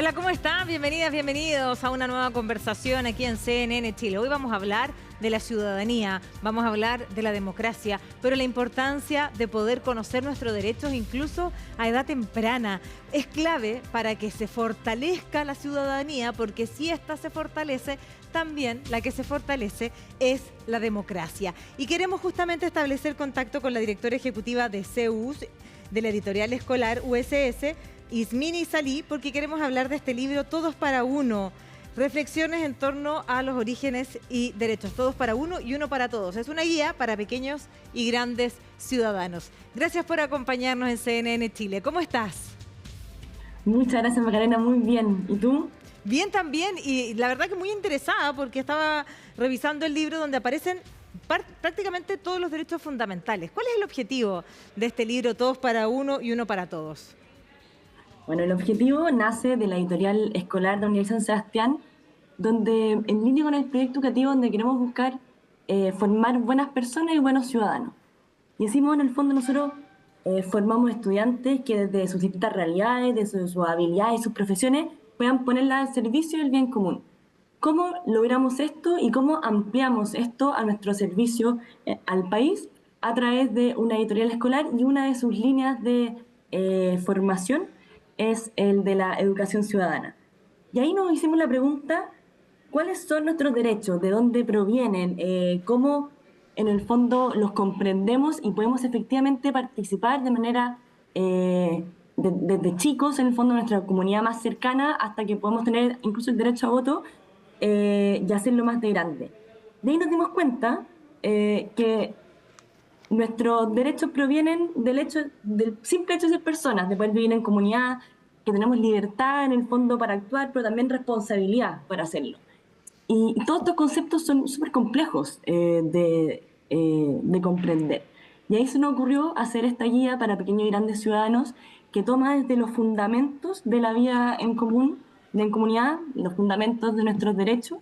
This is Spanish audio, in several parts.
Hola, ¿cómo están? Bienvenidas, bienvenidos a una nueva conversación aquí en CNN Chile. Hoy vamos a hablar de la ciudadanía, vamos a hablar de la democracia, pero la importancia de poder conocer nuestros derechos incluso a edad temprana es clave para que se fortalezca la ciudadanía, porque si ésta se fortalece, también la que se fortalece es la democracia. Y queremos justamente establecer contacto con la directora ejecutiva de CEUS, de la editorial escolar USS, Ismini Salí, porque queremos hablar de este libro Todos para Uno, reflexiones en torno a los orígenes y derechos, todos para uno y uno para todos. Es una guía para pequeños y grandes ciudadanos. Gracias por acompañarnos en CNN Chile. ¿Cómo estás? Muchas gracias, Macarena, muy bien. ¿Y tú? Bien también, y la verdad que muy interesada porque estaba revisando el libro donde aparecen prácticamente todos los derechos fundamentales. ¿Cuál es el objetivo de este libro Todos para Uno y Uno para Todos? Bueno, el objetivo nace de la editorial escolar de la Universidad de San Sebastián, donde en línea con el proyecto educativo donde queremos buscar formar buenas personas y buenos ciudadanos. Y decimos, en el fondo, nosotros formamos estudiantes que desde sus distintas realidades, desde sus habilidades y sus profesiones, puedan ponerlas al servicio del bien común. ¿Cómo logramos esto y cómo ampliamos esto a nuestro servicio al país a través de una editorial escolar? Y una de sus líneas de formación es el de la educación ciudadana. Y ahí nos hicimos la pregunta, ¿cuáles son nuestros derechos? ¿De dónde provienen? ¿Cómo en el fondo los comprendemos y podemos efectivamente participar de manera, desde chicos, en el fondo, de nuestra comunidad más cercana, hasta que podemos tener incluso el derecho a voto y hacerlo más de grande? De ahí nos dimos cuenta que nuestros derechos provienen del simple hecho de ser personas, de poder vivir en comunidad, que tenemos libertad en el fondo para actuar, pero también responsabilidad para hacerlo. Y todos estos conceptos son súper complejos de comprender. Y ahí se nos ocurrió hacer esta guía para pequeños y grandes ciudadanos que toma desde los fundamentos de la vida en común, en comunidad, los fundamentos de nuestros derechos,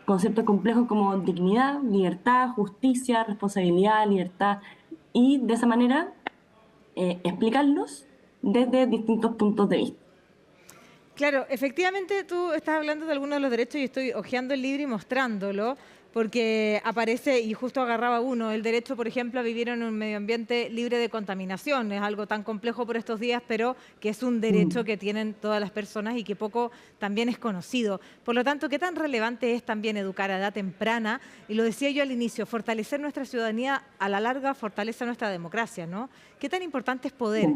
conceptos complejos como dignidad, libertad, justicia, responsabilidad, libertad, y de esa manera explicarlos desde distintos puntos de vista. Claro, efectivamente tú estás hablando de algunos de los derechos y estoy hojeando el libro y mostrándolo, porque aparece, y justo agarraba uno, el derecho, por ejemplo, a vivir en un medio ambiente libre de contaminación. Es algo tan complejo por estos días, pero que es un derecho que tienen todas las personas y que poco también es conocido. Por lo tanto, ¿qué tan relevante es también educar a edad temprana? Y lo decía yo al inicio, fortalecer nuestra ciudadanía a la larga fortalece nuestra democracia, ¿no? ¿Qué tan importante es poder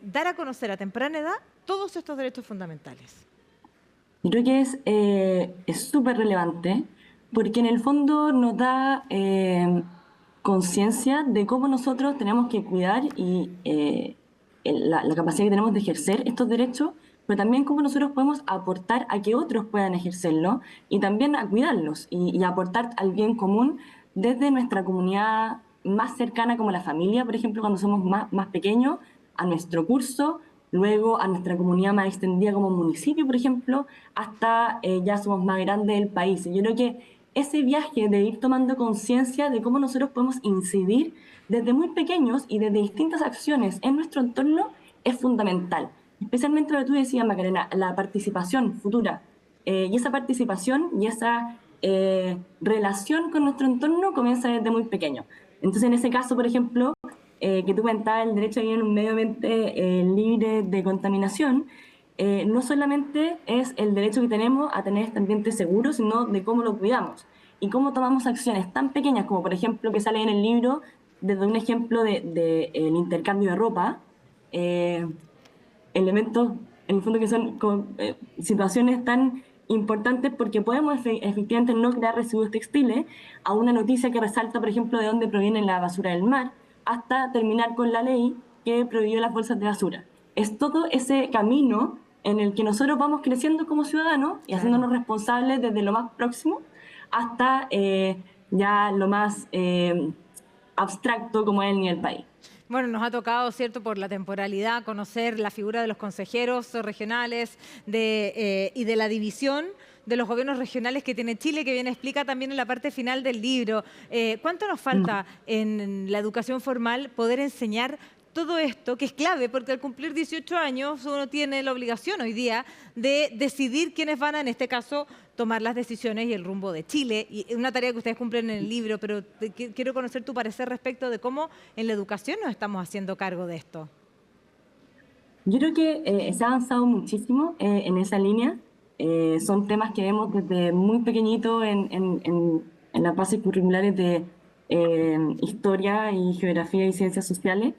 dar a conocer a temprana edad todos estos derechos fundamentales? Yo creo que es súper relevante porque en el fondo nos da conciencia de cómo nosotros tenemos que cuidar y la capacidad que tenemos de ejercer estos derechos, pero también cómo nosotros podemos aportar a que otros puedan ejercerlo y también a cuidarlos y aportar al bien común desde nuestra comunidad más cercana, como la familia, por ejemplo, cuando somos más pequeños, a nuestro curso, luego a nuestra comunidad más extendida como municipio, por ejemplo, hasta ya somos más grandes del país. Y yo creo que ese viaje de ir tomando conciencia de cómo nosotros podemos incidir desde muy pequeños y desde distintas acciones en nuestro entorno es fundamental. Especialmente lo que tú decías, Macarena, la participación futura. Y esa participación y esa relación con nuestro entorno comienza desde muy pequeño. Entonces, en ese caso, por ejemplo, que tú comentabas, el derecho a vivir en un medio ambiente libre de contaminación, no solamente es el derecho que tenemos a tener este ambiente seguro, sino de cómo lo cuidamos y cómo tomamos acciones tan pequeñas como, por ejemplo, que sale en el libro, desde un ejemplo el intercambio de ropa, elementos en el fondo que son situaciones tan importantes porque podemos efectivamente no crear residuos textiles, a una noticia que resalta, por ejemplo, de dónde proviene la basura del mar, hasta terminar con la ley que prohibió las bolsas de basura. Es todo ese camino en el que nosotros vamos creciendo como ciudadanos y haciéndonos responsables desde lo más próximo hasta ya lo más abstracto como es el nivel país. Bueno, nos ha tocado, ¿cierto?, por la temporalidad, conocer la figura de los consejeros regionales y de la división de los gobiernos regionales que tiene Chile, que viene explica también en la parte final del libro. ¿Cuánto nos falta en la educación formal poder enseñar todo esto, que es clave, porque al cumplir 18 años uno tiene la obligación hoy día de decidir quiénes van a, en este caso, tomar las decisiones y el rumbo de Chile. Y es una tarea que ustedes cumplen en el libro, pero quiero conocer tu parecer respecto de cómo en la educación nos estamos haciendo cargo de esto. Yo creo que se ha avanzado muchísimo en esa línea. Son temas que vemos desde muy pequeñito en las bases curriculares de historia y geografía y ciencias sociales.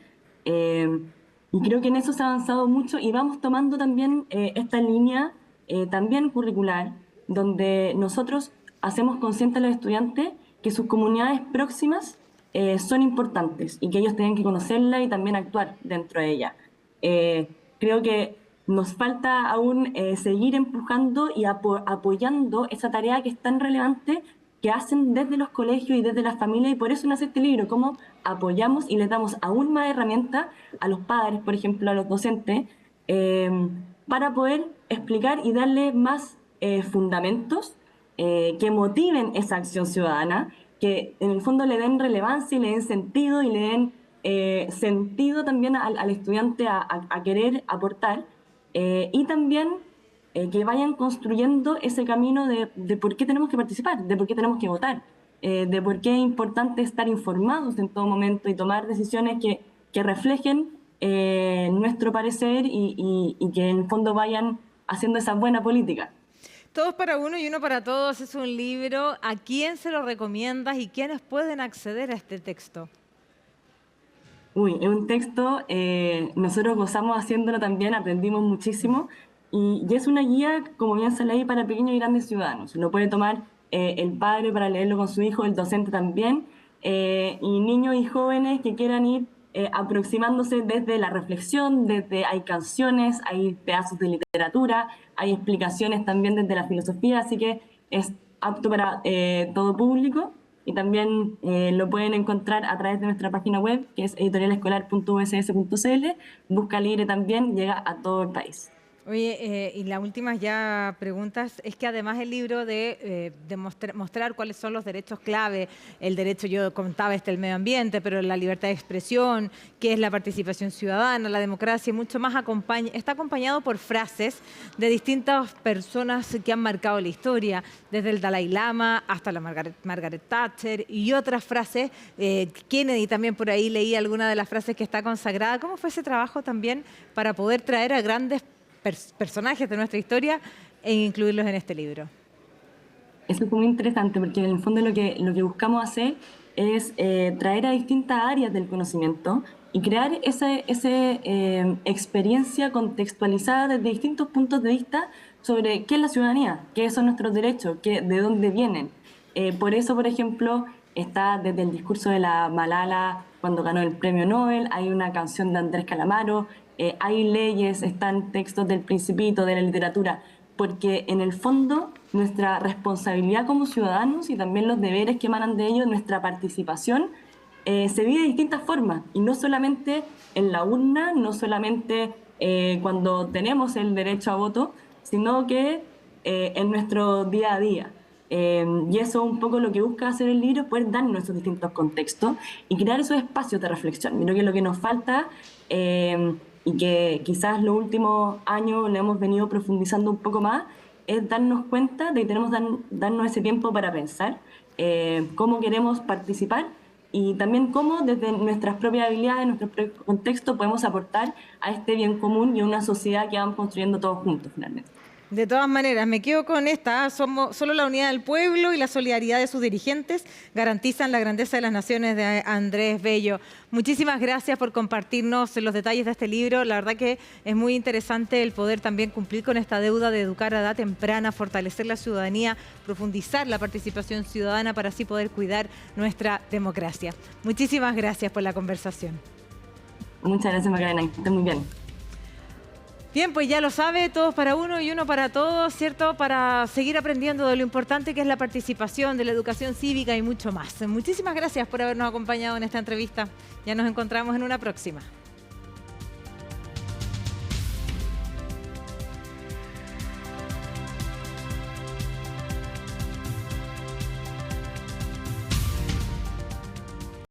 Y creo que en eso se ha avanzado mucho y vamos tomando también esta línea también curricular, donde nosotros hacemos consciente a los estudiantes que sus comunidades próximas son importantes y que ellos tienen que conocerla y también actuar dentro de ella. Creo que nos falta aún seguir empujando y apoyando esa tarea que es tan relevante que hacen desde los colegios y desde las familias, y por eso nace este libro, cómo apoyamos y les damos aún más herramientas a los padres, por ejemplo, a los docentes, para poder explicar y darle más fundamentos que motiven esa acción ciudadana, que en el fondo le den relevancia y le den sentido y le den sentido también al estudiante a querer aportar, y también que vayan construyendo ese camino de por qué tenemos que participar, de por qué tenemos que votar, de por qué es importante estar informados en todo momento y tomar decisiones que reflejen nuestro parecer y que en el fondo vayan haciendo esa buena política. Todos para uno y uno para todos es un libro. ¿A quién se lo recomiendas y quiénes pueden acceder a este texto? Uy, es un texto, nosotros gozamos haciéndolo también, aprendimos muchísimo y es una guía, como bien se lee, para pequeños y grandes ciudadanos. Lo puede tomar el padre para leerlo con su hijo, el docente también, y niños y jóvenes que quieran ir aproximándose desde la reflexión, desde hay canciones, hay pedazos de literatura, hay explicaciones también desde la filosofía, así que es apto para todo público. Y también lo pueden encontrar a través de nuestra página web, que es editorialescolar.uss.cl. Busca Libre también, llega a todo el país. Oye, y las últimas ya preguntas, es que además el libro de mostrar cuáles son los derechos clave, el derecho, yo contaba el medio ambiente, pero la libertad de expresión, qué es la participación ciudadana, la democracia y mucho más, está acompañado por frases de distintas personas que han marcado la historia, desde el Dalai Lama hasta la Margaret Thatcher y otras frases. Kennedy también por ahí leí alguna de las frases que está consagrada. ¿Cómo fue ese trabajo también para poder traer a grandes personajes de nuestra historia e incluirlos en este libro? Eso fue muy interesante porque en el fondo lo que buscamos hacer es traer a distintas áreas del conocimiento y crear esa experiencia contextualizada desde distintos puntos de vista sobre qué es la ciudadanía, qué son nuestros derechos, de dónde vienen. Por eso, por ejemplo, está desde el discurso de la Malala cuando ganó el premio Nobel, hay una canción de Andrés Calamaro, hay leyes, están textos del Principito, de la literatura, porque en el fondo nuestra responsabilidad como ciudadanos y también los deberes que emanan de ello, nuestra participación, se vive de distintas formas, y no solamente en la urna, no solamente cuando tenemos el derecho a voto, sino que en nuestro día a día. Y eso es un poco lo que busca hacer el libro, poder darnos esos distintos contextos y crear esos espacios de reflexión. Creo que lo que nos falta, y que quizás los últimos años lo hemos venido profundizando un poco más, es darnos cuenta de que tenemos que darnos ese tiempo para pensar cómo queremos participar y también cómo desde nuestras propias habilidades, nuestro propio contexto, podemos aportar a este bien común y a una sociedad que vamos construyendo todos juntos finalmente. De todas maneras, me quedo con esta. Solo la unidad del pueblo y la solidaridad de sus dirigentes garantizan la grandeza de las naciones, de Andrés Bello. Muchísimas gracias por compartirnos los detalles de este libro. La verdad que es muy interesante el poder también cumplir con esta deuda de educar a edad temprana, fortalecer la ciudadanía, profundizar la participación ciudadana para así poder cuidar nuestra democracia. Muchísimas gracias por la conversación. Muchas gracias, Macarena. Que estés muy bien. Bien, pues ya lo sabe, todos para uno y uno para todos, ¿cierto? Para seguir aprendiendo de lo importante que es la participación, de la educación cívica y mucho más. Muchísimas gracias por habernos acompañado en esta entrevista. Ya nos encontramos en una próxima.